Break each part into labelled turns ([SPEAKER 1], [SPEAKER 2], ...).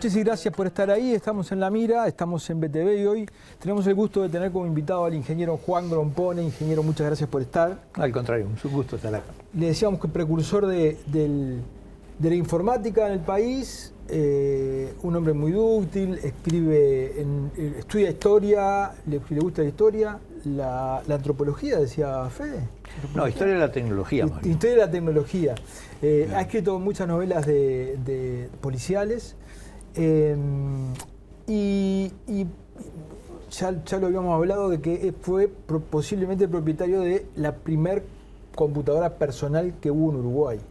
[SPEAKER 1] noches y gracias por estar ahí. Estamos en La Mira, estamos en BTV y hoy tenemos el gusto de tener como invitado al ingeniero Juan Grompone. Ingeniero, muchas gracias por estar.
[SPEAKER 2] Al contrario, es un gusto estar acá.
[SPEAKER 1] Le decíamos que precursor de la informática en el país, un hombre muy dúctil, estudia historia, le gusta la historia, la antropología, decía Fede.
[SPEAKER 2] No, historia de la tecnología.
[SPEAKER 1] Historia de la tecnología. Ha escrito muchas novelas de policiales y ya lo habíamos hablado de que fue posiblemente el propietario de la primer computadora personal que hubo en Uruguay.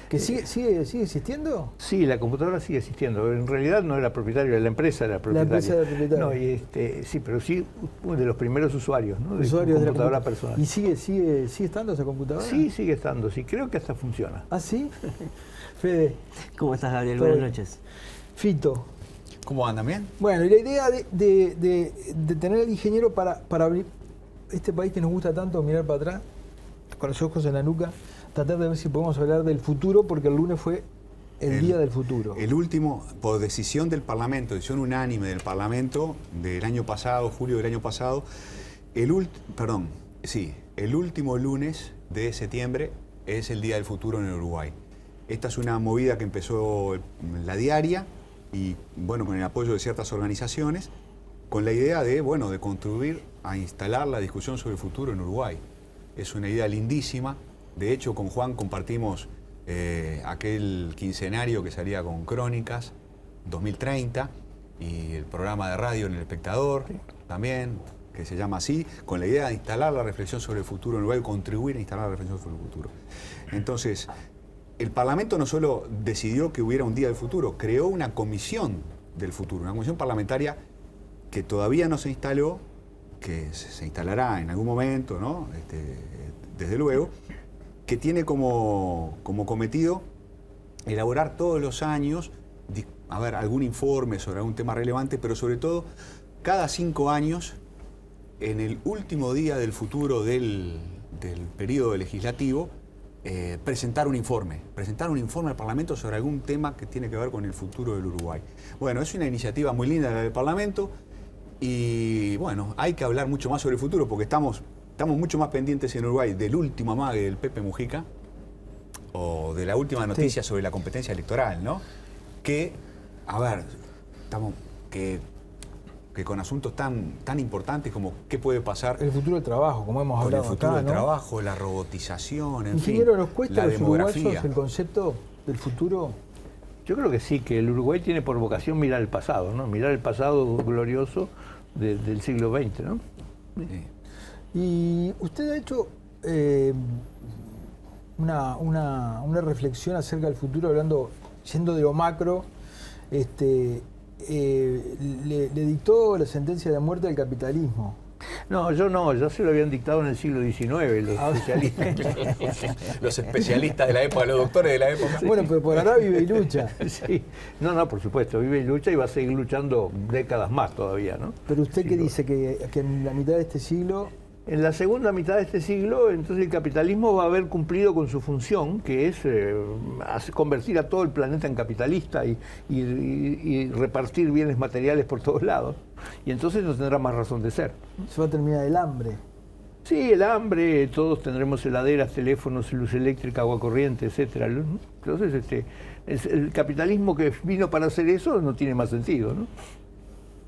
[SPEAKER 1] ¿Que sigue existiendo?
[SPEAKER 2] Sí, la computadora sigue existiendo. En realidad no era propietario, de la empresa era propietaria.
[SPEAKER 1] La empresa era propietaria.
[SPEAKER 2] No, sí, pero sí uno de los primeros usuarios, ¿no?
[SPEAKER 1] Usuarios
[SPEAKER 2] de computadora personal.
[SPEAKER 1] ¿Y sigue estando esa computadora?
[SPEAKER 2] Sí, sigue estando. Sí, creo que hasta funciona.
[SPEAKER 1] ¿Ah, sí? Fede.
[SPEAKER 3] ¿Cómo estás, Gabriel? Buenas noches.
[SPEAKER 1] Fito.
[SPEAKER 4] ¿Cómo andan? ¿Bien?
[SPEAKER 1] Bueno, y la idea de tener al ingeniero para abrir este país que nos gusta tanto, mirar para atrás, con los ojos en la nuca, tratar de ver si podemos hablar del futuro, porque el lunes fue el día del futuro.
[SPEAKER 4] El último, por decisión del Parlamento, decisión unánime del Parlamento del año pasado, julio del año pasado, el último lunes de septiembre es el día del futuro en el Uruguay. Esta es una movida que empezó en la diaria y, bueno, con el apoyo de ciertas organizaciones, con la idea de construir, a instalar la discusión sobre el futuro en Uruguay. Es una idea lindísima. De hecho, con Juan compartimos aquel quincenario que salía con Crónicas 2030 y el programa de radio en El Espectador, también, que se llama así, con la idea de instalar la reflexión sobre el futuro en Uruguay, contribuir a instalar la reflexión sobre el futuro. Entonces, el Parlamento no solo decidió que hubiera un día del futuro, creó una comisión del futuro, una comisión parlamentaria que todavía no se instaló, que se instalará en algún momento, ¿no? Desde luego, que tiene como cometido elaborar todos los años, algún informe sobre algún tema relevante, pero sobre todo, cada 5 años, en el último día del futuro del periodo legislativo, presentar un informe al Parlamento sobre algún tema que tiene que ver con el futuro del Uruguay. Bueno, es una iniciativa muy linda la del Parlamento. Y bueno, hay que hablar mucho más sobre el futuro porque estamos mucho más pendientes en Uruguay del último amague del Pepe Mujica o de la última noticia sobre la competencia electoral, ¿no? Que con asuntos tan importantes como qué puede pasar.
[SPEAKER 1] El futuro del trabajo, como hemos hablado acá,
[SPEAKER 4] el futuro del
[SPEAKER 1] ¿no?
[SPEAKER 4] trabajo, la robotización, en
[SPEAKER 1] Ingeniero,
[SPEAKER 4] fin,
[SPEAKER 1] ¿nos cuesta
[SPEAKER 4] la
[SPEAKER 1] a los
[SPEAKER 4] demografía.
[SPEAKER 1] uruguayos el concepto del futuro?
[SPEAKER 2] Yo creo que sí, que el Uruguay tiene por vocación mirar el pasado, ¿no? Mirar el pasado glorioso del siglo XX, ¿no?
[SPEAKER 4] Sí.
[SPEAKER 1] Y usted ha hecho una reflexión acerca del futuro, yendo de lo macro, le dictó la sentencia de muerte al capitalismo.
[SPEAKER 2] No, ya se lo habían dictado en el siglo XIX los especialistas.
[SPEAKER 4] Los especialistas de la época, los doctores de la época.
[SPEAKER 1] Bueno, pero por ahora vive y lucha.
[SPEAKER 2] Sí, no, por supuesto, vive y lucha y va a seguir luchando décadas más todavía, ¿no?
[SPEAKER 1] Pero usted qué dice, que en la mitad de este siglo...
[SPEAKER 2] En la segunda mitad de este siglo, entonces el capitalismo va a haber cumplido con su función, que es convertir a todo el planeta en capitalista y repartir bienes materiales por todos lados. Y entonces no tendrá más razón de ser.
[SPEAKER 1] Se va a terminar el hambre.
[SPEAKER 2] Sí, el hambre, todos tendremos heladeras, teléfonos, luz eléctrica, agua corriente, etcétera. Entonces, el capitalismo que vino para hacer eso no tiene más sentido, ¿no?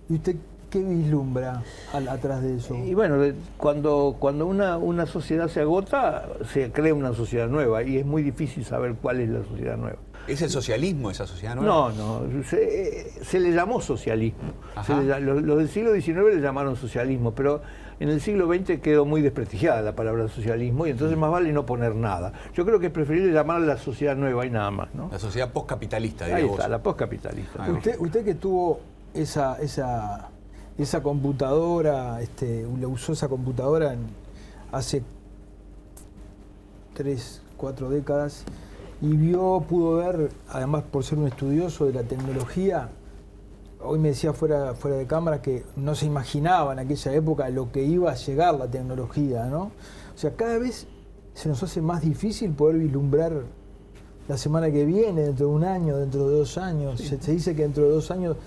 [SPEAKER 1] ¿Y usted qué vislumbra atrás de eso?
[SPEAKER 2] Y bueno, cuando una sociedad se agota, se crea una sociedad nueva y es muy difícil saber cuál es la sociedad nueva.
[SPEAKER 4] ¿Es el socialismo esa sociedad nueva?
[SPEAKER 2] No, se le llamó socialismo. Los del siglo XIX le llamaron socialismo, pero en el siglo XX quedó muy desprestigiada la palabra socialismo y entonces más vale no poner nada. Yo creo que es preferible llamarla la sociedad nueva y nada más, ¿no?
[SPEAKER 4] La sociedad postcapitalista,
[SPEAKER 2] Ahí
[SPEAKER 4] digamos.
[SPEAKER 2] está, la postcapitalista.
[SPEAKER 1] Usted que tuvo esa computadora, le usó esa computadora hace 3, 4 décadas y pudo ver, además por ser un estudioso de la tecnología, hoy me decía fuera de cámara que no se imaginaba en aquella época lo que iba a llegar la tecnología, ¿no? O sea, cada vez se nos hace más difícil poder vislumbrar la semana que viene, dentro de un año, dentro de 2 años.
[SPEAKER 2] Sí.
[SPEAKER 1] Se dice que dentro de 2 años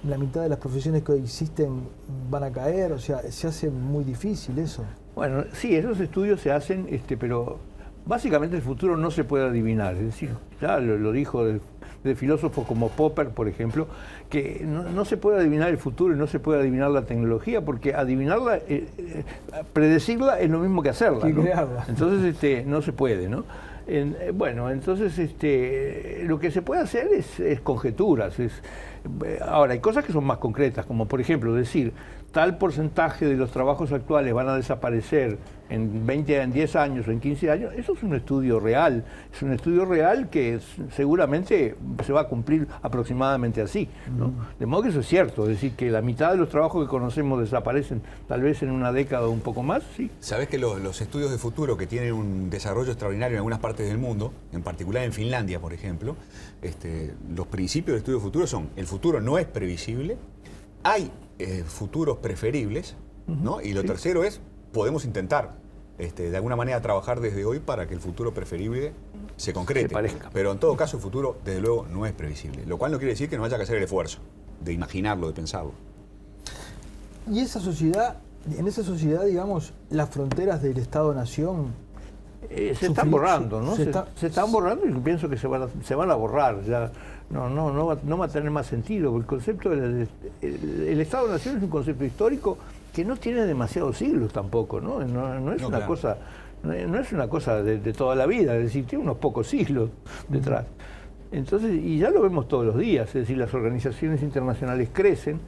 [SPEAKER 1] la mitad de las profesiones que hoy existen van a caer, o sea, se hace muy difícil eso.
[SPEAKER 2] Bueno, sí, esos estudios se hacen, pero básicamente el futuro no se puede adivinar. Es decir, ya lo dijo de filósofos como Popper, por ejemplo, que no se puede adivinar el futuro y no se puede adivinar la tecnología, porque adivinarla, predecirla es lo mismo que hacerla,
[SPEAKER 1] Que
[SPEAKER 2] ¿no?
[SPEAKER 1] crearla.
[SPEAKER 2] Entonces no se puede, ¿no? Bueno, entonces lo que se puede hacer es conjeturas. Ahora, hay cosas que son más concretas, como por ejemplo decir, tal porcentaje de los trabajos actuales van a desaparecer en 10 años o en 15 años. Eso es un estudio real. Es un estudio real que seguramente se va a cumplir aproximadamente así, ¿no? De modo que eso es cierto. Es decir, que la mitad de los trabajos que conocemos desaparecen tal vez en una década o un poco más, sí.
[SPEAKER 4] Sabés que los estudios de futuro que tienen un desarrollo extraordinario en algunas partes del mundo, en particular en Finlandia, por ejemplo, los principios del estudio de futuro son: el futuro no es previsible, hay futuros preferibles, ¿no? Y lo tercero es: podemos intentar de alguna manera trabajar desde hoy para que el futuro preferible se concrete.
[SPEAKER 2] Se parezca.
[SPEAKER 4] Pero en todo caso el futuro, desde luego, no es previsible. Lo cual no quiere decir que no haya que hacer el esfuerzo de imaginarlo, de pensarlo.
[SPEAKER 1] Y esa sociedad, en esa sociedad, digamos, las fronteras del Estado-Nación
[SPEAKER 2] Se están borrando, ¿no?
[SPEAKER 1] se
[SPEAKER 2] Se están borrando y pienso que se van a borrar. Ya no va a tener más sentido. El concepto el Estado-Nación es un concepto histórico que no tiene demasiados siglos tampoco, ¿no? No es una cosa, no es una cosa de toda la vida, es decir, tiene unos pocos siglos detrás. Entonces, y ya lo vemos todos los días, es decir, las organizaciones internacionales crecen,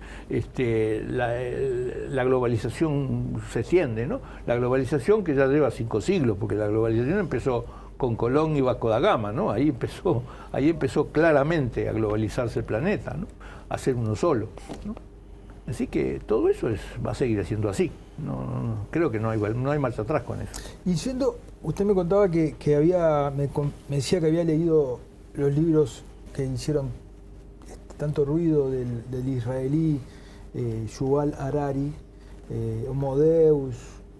[SPEAKER 2] la globalización se extiende, ¿no? La globalización que ya lleva 5 siglos, porque la globalización empezó con Colón y Vasco da Gama, ¿no? Ahí empezó claramente a globalizarse el planeta, ¿no? A ser uno solo, ¿no? Así que todo eso va a seguir siendo así. Creo que no hay marcha atrás con eso.
[SPEAKER 1] Y usted me contaba que me decía que había leído los libros que hicieron tanto ruido del israelí Yuval Harari, Homo Deus,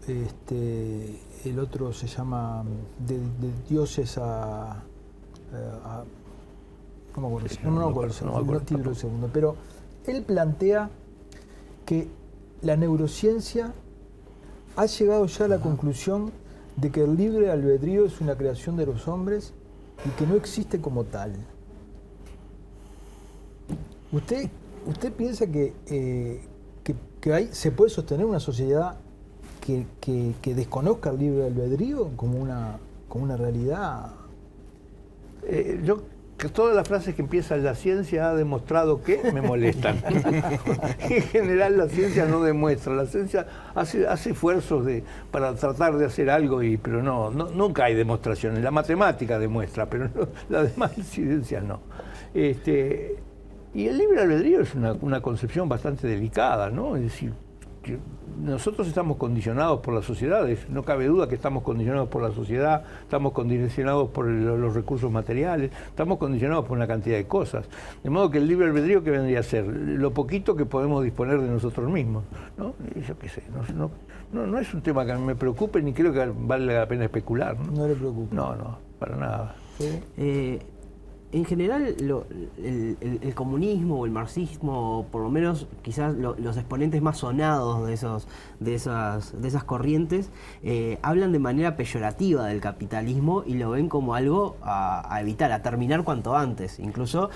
[SPEAKER 1] el otro se llama de dioses a no me acuerdo, no me acuerdo el título del segundo, pero él plantea que la neurociencia ha llegado ya a la conclusión de que el libre albedrío es una creación de los hombres y que no existe como tal. ¿Usted piensa que se puede sostener una sociedad que desconozca el libre albedrío como una realidad?
[SPEAKER 2] Yo que todas las frases que empiezan la ciencia ha demostrado que me molestan. En general la ciencia no demuestra, la ciencia hace esfuerzos para tratar de hacer algo, pero nunca hay demostraciones. La matemática demuestra, pero la demás ciencia no. Y el libre albedrío es una concepción bastante delicada, ¿no? Es decir, que nosotros estamos condicionados por las sociedades, no cabe duda que estamos condicionados por la sociedad, estamos condicionados por los recursos materiales, estamos condicionados por una cantidad de cosas. De modo que el libre albedrío, ¿qué vendría a ser? Lo poquito que podemos disponer de nosotros mismos, ¿no? Y yo qué sé, no es un tema que a mí me preocupe ni creo que vale la pena especular, ¿no?
[SPEAKER 1] No le preocupa.
[SPEAKER 2] No, para nada.
[SPEAKER 1] ¿Sí?
[SPEAKER 3] En general, el comunismo o el marxismo, o por lo menos quizás los exponentes más sonados de esas corrientes, hablan de manera peyorativa del capitalismo y lo ven como algo a evitar, a terminar cuanto antes. Incluso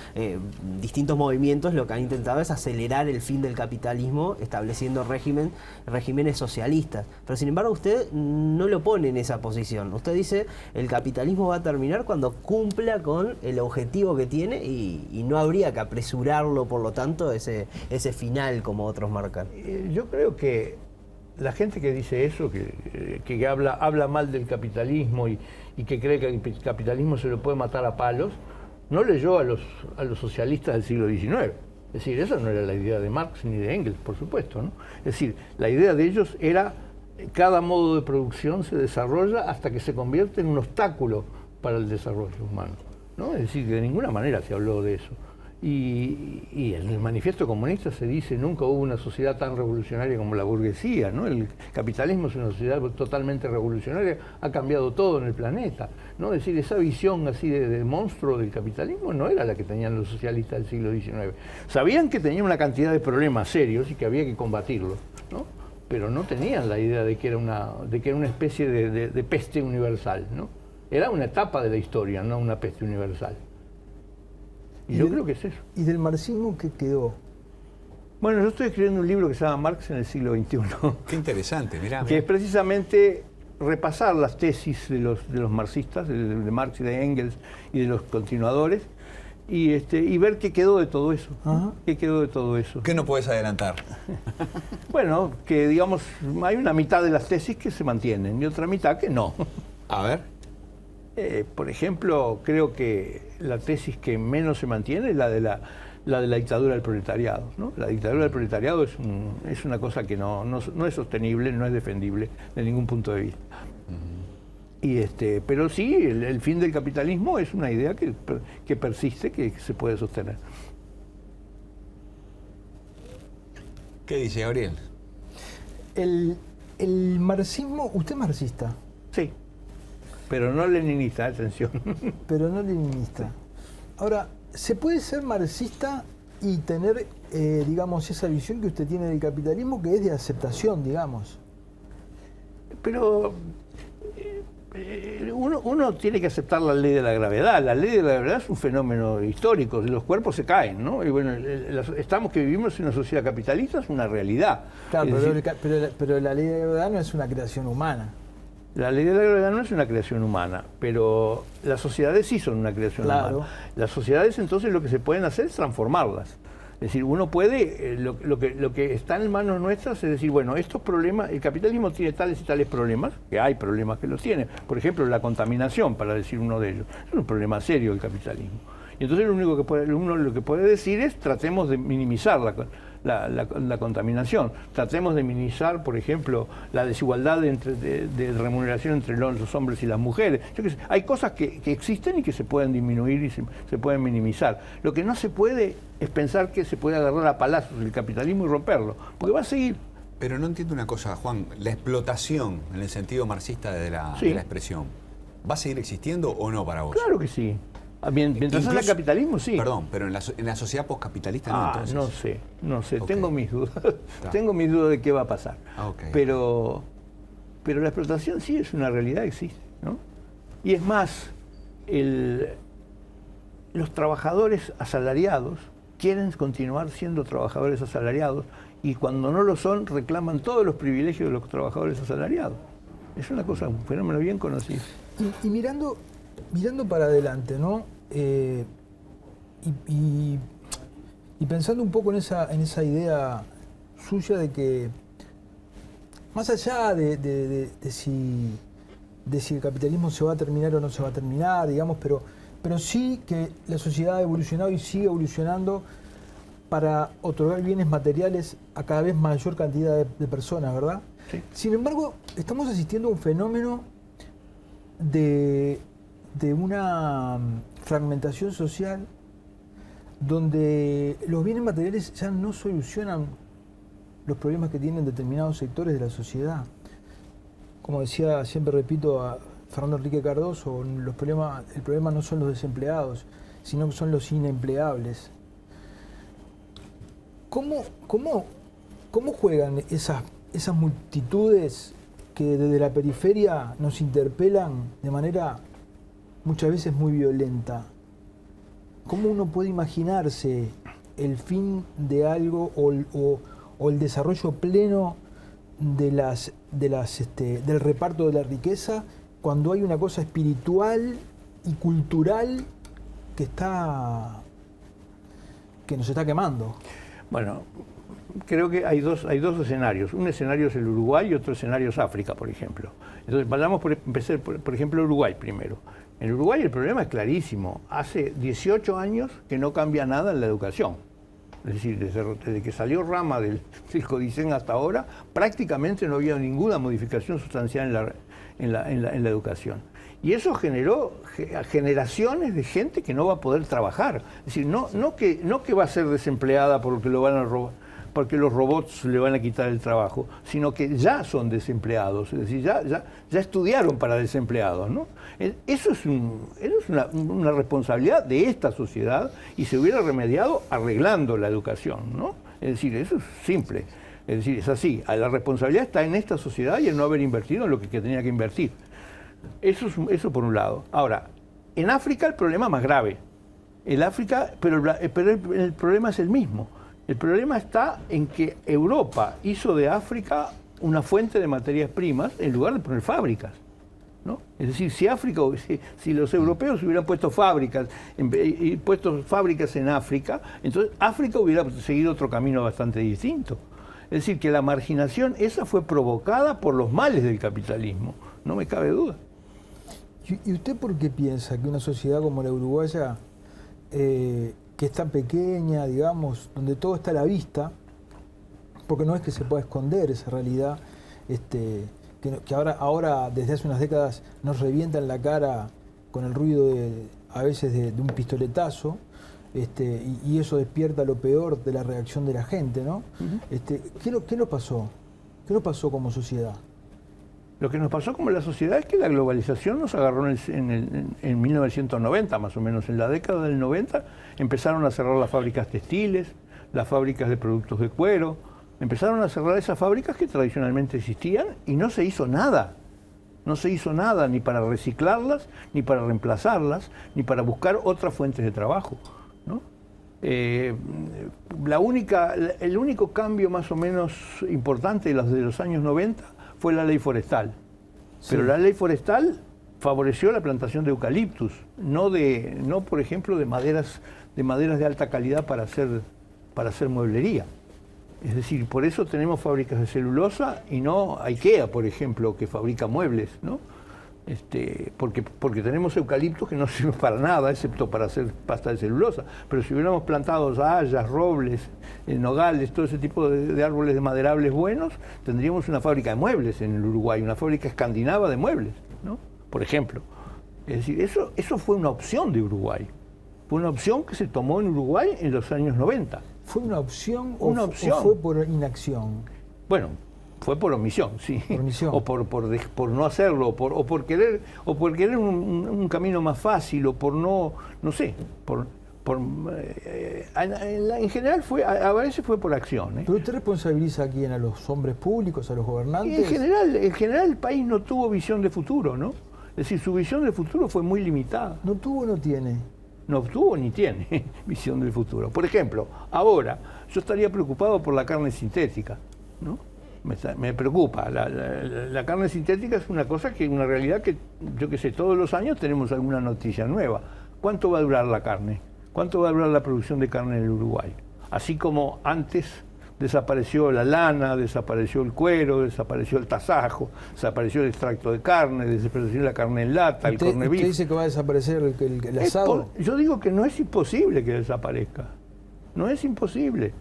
[SPEAKER 3] distintos movimientos lo que han intentado es acelerar el fin del capitalismo, estableciendo regímenes socialistas. Pero sin embargo usted no lo pone en esa posición. Usted dice el capitalismo va a terminar cuando cumpla con el objetivo que tiene y no habría que apresurarlo, por lo tanto, ese final como otros marcan.
[SPEAKER 2] Yo creo que la gente que dice eso, que habla mal del capitalismo y que cree que el capitalismo se lo puede matar a palos, no leyó a los socialistas del siglo XIX. Es decir, esa no era la idea de Marx ni de Engels, por supuesto, ¿no? Es decir, la idea de ellos era cada modo de producción se desarrolla hasta que se convierte en un obstáculo para el desarrollo humano, ¿no? Es decir, que de ninguna manera se habló de eso. Y en el manifiesto comunista se dice: nunca hubo una sociedad tan revolucionaria como la burguesía, ¿no? El capitalismo es una sociedad totalmente revolucionaria, ha cambiado todo en el planeta, ¿no? Es decir, esa visión así de monstruo del capitalismo no era la que tenían los socialistas del siglo XIX. Sabían que tenían una cantidad de problemas serios y que había que combatirlos, ¿no? Pero no tenían la idea de que era una especie de peste universal, ¿no? Era una etapa de la historia, no una peste universal. Y yo creo que es eso.
[SPEAKER 1] ¿Y del marxismo qué quedó?
[SPEAKER 2] Bueno, yo estoy escribiendo un libro que se llama Marx en el siglo XXI.
[SPEAKER 4] Qué interesante, mirá.
[SPEAKER 2] Que es precisamente repasar las tesis de los marxistas, de Marx y de Engels y de los continuadores, y ver qué quedó de todo eso.
[SPEAKER 1] Ajá.
[SPEAKER 2] ¿Qué quedó de todo eso?
[SPEAKER 4] ¿Qué no puedes adelantar?
[SPEAKER 2] Bueno, que digamos, hay una mitad de las tesis que se mantienen y otra mitad que no.
[SPEAKER 4] A ver.
[SPEAKER 2] Por ejemplo, creo que la tesis que menos se mantiene es la de la dictadura del proletariado, ¿no? La dictadura del proletariado es una cosa que no es sostenible, no es defendible de ningún punto de vista. Pero sí, el fin del capitalismo es una idea que persiste, que se puede sostener.
[SPEAKER 4] ¿Qué dice Gabriel?
[SPEAKER 1] El marxismo, usted es marxista,
[SPEAKER 2] Sí, pero no leninista, atención.
[SPEAKER 1] pero no leninista. Ahora, ¿se puede ser marxista y tener, digamos, esa visión que usted tiene del capitalismo, que es de aceptación, digamos?
[SPEAKER 2] Pero uno tiene que aceptar la ley de la gravedad. La ley de la gravedad es un fenómeno histórico, los cuerpos se caen, ¿no? Y bueno, estamos que vivimos en una sociedad capitalista, es una realidad.
[SPEAKER 1] Claro,
[SPEAKER 2] Es decir,
[SPEAKER 1] pero la ley de gravedad no es una creación humana.
[SPEAKER 2] la ley de la gravedad no es una creación humana, pero las sociedades sí son una creación
[SPEAKER 1] Claro.
[SPEAKER 2] humana. Las sociedades entonces lo que se pueden hacer es transformarlas. Es decir, uno puede, lo que está en manos nuestras es decir, bueno, estos problemas, el capitalismo tiene tales y tales problemas, que hay problemas que los tiene. Por ejemplo, la contaminación, para decir uno de ellos. Es un problema serio el capitalismo. Y entonces uno lo que puede decir es: tratemos de minimizar la contaminación, tratemos de minimizar, por ejemplo, la desigualdad de remuneración entre los hombres y las mujeres. Yo qué sé, hay cosas que existen y que se pueden disminuir y se pueden minimizar. Lo que no se puede es pensar que se puede agarrar a palazos el capitalismo y romperlo, porque va a seguir.
[SPEAKER 4] Pero no entiendo una cosa, Juan. La explotación, en el sentido marxista de la expresión, ¿va a seguir existiendo o no para vos?
[SPEAKER 2] Claro que sí. Mientras haya capitalismo, sí.
[SPEAKER 4] Perdón, pero en la sociedad poscapitalista no, entonces.
[SPEAKER 2] No sé,
[SPEAKER 4] Ok.
[SPEAKER 2] tengo mis dudas. Tengo mis dudas de qué va a pasar.
[SPEAKER 4] Ok.
[SPEAKER 2] Pero la explotación sí es una realidad, existe, ¿no? Y es más, los trabajadores asalariados quieren continuar siendo trabajadores asalariados y cuando no lo son reclaman todos los privilegios de los trabajadores asalariados. Es una cosa, un fenómeno bien conocido.
[SPEAKER 1] Y mirando para adelante, ¿no? Y pensando un poco en esa idea suya de que, más allá de si el capitalismo se va a terminar o no se va a terminar, digamos, pero sí que la sociedad ha evolucionado y sigue evolucionando para otorgar bienes materiales a cada vez mayor cantidad de personas, ¿verdad?
[SPEAKER 2] Sí.
[SPEAKER 1] Sin embargo, estamos asistiendo a un fenómeno de una fragmentación social donde los bienes materiales ya no solucionan los problemas que tienen determinados sectores de la sociedad. Como decía, siempre repito a Fernando Enrique Cardoso, el problema no son los desempleados, sino que son los inempleables. ¿Cómo juegan esas multitudes que desde la periferia nos interpelan de manera muchas veces muy violenta? ¿Cómo uno puede imaginarse el fin de algo o el desarrollo pleno del reparto de la riqueza cuando hay una cosa espiritual y cultural que nos está quemando?
[SPEAKER 2] Bueno, creo que hay dos escenarios. Un escenario es el Uruguay y otro escenario es África, por ejemplo. Entonces, vayamos empezar por ejemplo, Uruguay primero. En Uruguay el problema es clarísimo. Hace 18 años que no cambia nada en la educación. Es decir, desde que salió Rama del Codicen hasta ahora, prácticamente no había ninguna modificación sustancial en la educación. Y eso generó generaciones de gente que no va a poder trabajar. Es decir, no que va a ser desempleada porque lo van a robar, porque los robots le van a quitar el trabajo, sino que ya son desempleados, es decir, ya estudiaron para desempleados, ¿no? Eso es una responsabilidad de esta sociedad y se hubiera remediado arreglando la educación, ¿no? Es decir, eso es simple, es decir, es así, la responsabilidad está en esta sociedad y en no haber invertido en lo que tenía que invertir. Eso por un lado. Ahora, en África el problema es más grave. Pero el problema es el mismo. El problema está en que Europa hizo de África una fuente de materias primas en lugar de poner fábricas, ¿no? Es decir, si los europeos hubieran puesto fábricas en África, entonces África hubiera seguido otro camino bastante distinto. Es decir, que la marginación esa fue provocada por los males del capitalismo, no me cabe duda.
[SPEAKER 1] ¿Y usted por qué piensa que una sociedad como la uruguaya, que es tan pequeña, digamos, donde todo está a la vista, porque no es que se pueda esconder esa realidad, que ahora desde hace unas décadas nos revienta en la cara con el ruido a veces de un pistoletazo, y eso despierta lo peor de la reacción de la gente, ¿no? ¿Qué nos pasó? ¿Qué nos pasó como sociedad?
[SPEAKER 2] Lo que nos pasó como la sociedad es que la globalización nos agarró en 1990, más o menos. En la década del 90 empezaron a cerrar las fábricas textiles, las fábricas de productos de cuero. Empezaron a cerrar esas fábricas que tradicionalmente existían y no se hizo nada. No se hizo nada ni para reciclarlas, ni para reemplazarlas, ni para buscar otras fuentes de trabajo, ¿no? El único cambio más o menos importante de los años 90 fue la ley forestal. Sí. Pero la ley forestal favoreció la plantación de eucaliptus, no por ejemplo de maderas de alta calidad para hacer mueblería. Es decir, por eso tenemos fábricas de celulosa y no IKEA, por ejemplo, que fabrica muebles, ¿no? Porque tenemos eucaliptos que no sirven para nada, excepto para hacer pasta de celulosa. Pero si hubiéramos plantado hayas, robles, nogales, todo ese tipo de árboles de maderables buenos, tendríamos una fábrica de muebles en el Uruguay, una fábrica escandinava de muebles, ¿no? Por ejemplo. Es decir, eso fue una opción de Uruguay. Fue una opción que se tomó en Uruguay en los años 90.
[SPEAKER 1] ¿Fue una opción o fue por inacción?
[SPEAKER 2] Bueno, fue por omisión, sí.
[SPEAKER 1] Por omisión.
[SPEAKER 2] O por no hacerlo, o por querer un camino más fácil, o por no sé, en general a veces fue por acción, ¿eh?
[SPEAKER 1] ¿Pero usted responsabiliza a quién? ¿A los hombres públicos, a los gobernantes?
[SPEAKER 2] Y en general el país no tuvo visión de futuro, ¿no? Es decir, su visión de futuro fue muy limitada.
[SPEAKER 1] ¿No tuvo o no tiene?
[SPEAKER 2] No tuvo ni tiene visión del futuro. Por ejemplo, ahora yo estaría preocupado por la carne sintética, ¿no? Me preocupa. La carne sintética es una realidad que, yo qué sé, todos los años tenemos alguna noticia nueva. ¿Cuánto va a durar la carne? ¿Cuánto va a durar la producción de carne en el Uruguay? Así como antes desapareció la lana, desapareció el cuero, desapareció el tasajo, desapareció el extracto de carne, desapareció la carne en lata, el corned beef.
[SPEAKER 1] ¿Usted dice que va a desaparecer el asado?
[SPEAKER 2] Yo digo que no es imposible que desaparezca. No es imposible.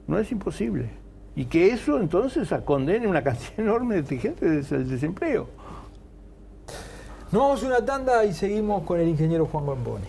[SPEAKER 2] No es imposible. Y que eso entonces condene una cantidad enorme de gente del desempleo.
[SPEAKER 1] Nos vamos a una tanda y seguimos con el ingeniero Juan Gamboni.